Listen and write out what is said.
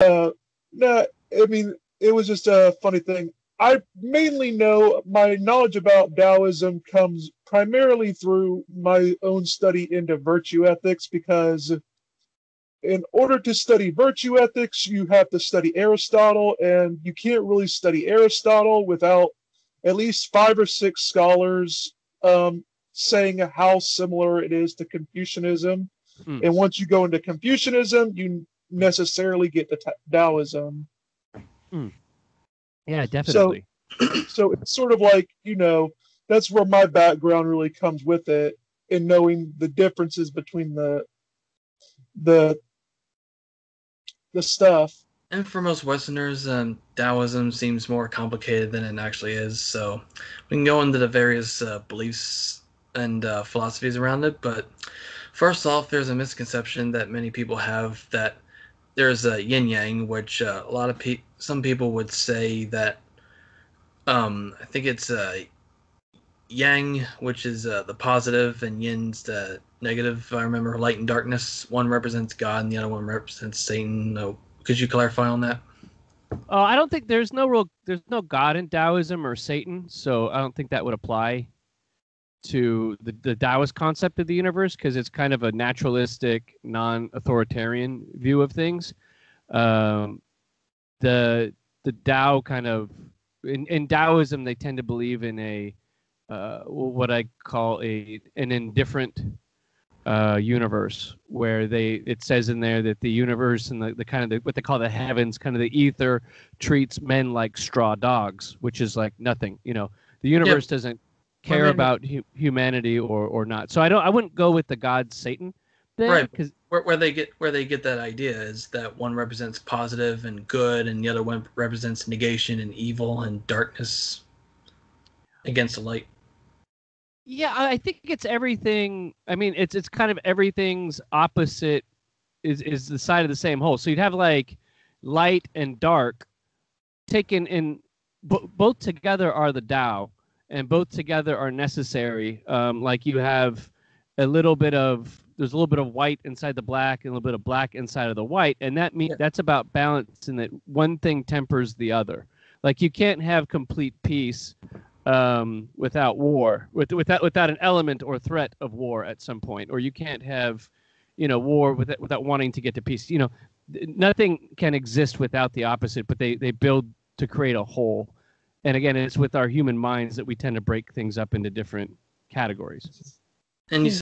No, I mean, it was just a funny thing. I mainly know my knowledge about Taoism comes primarily through my own study into virtue ethics because in order to study virtue ethics, you have to study Aristotle, and you can't really study Aristotle without at least five or six scholars saying how similar it is to Confucianism. Mm, And once you go into Confucianism, you necessarily get to Taoism. mm. Yeah, So, definitely. so it's sort of like, that's where my background really comes with it, in knowing the differences between the the stuff. And for most Westerners, Taoism seems more complicated than it actually is. So we can go into the various beliefs and philosophies around it. But first off, there's a misconception that many people have that there's a yin yang, which some people would say that I think it's yang, which is the positive, and yin's the negative. If I remember, light and darkness. One represents God, and the other one represents Satan. Could you clarify on that? I don't think there's no God in Taoism or Satan, so I don't think that would apply to the Taoist concept of the universe because it's kind of a naturalistic, non-authoritarian view of things. Um, the Tao kind of in Taoism they tend to believe in a what I call an indifferent universe where it says in there that the universe and the kind of what they call the heavens, kind of the ether, treats men like straw dogs, which is like nothing. The universe doesn't care about humanity or not. So I wouldn't go with the god Satan thing, right? Because where they get that idea is that one represents positive and good, and the other one represents negation and evil and darkness against the light. Yeah, I think it's everything. I mean, it's kind of everything's opposite is the side of the same whole. So you'd have like light and dark taken in both together are the Tao, and both together are necessary. Like you have there's a little bit of white inside the black and a little bit of black inside of the white, and that's about balance, and that one thing tempers the other. Like you can't have complete peace without war, without an element or threat of war at some point, or you can't have, war without wanting to get to peace. Nothing can exist without the opposite, but they build to create a whole. And again, it's with our human minds that we tend to break things up into different categories. And you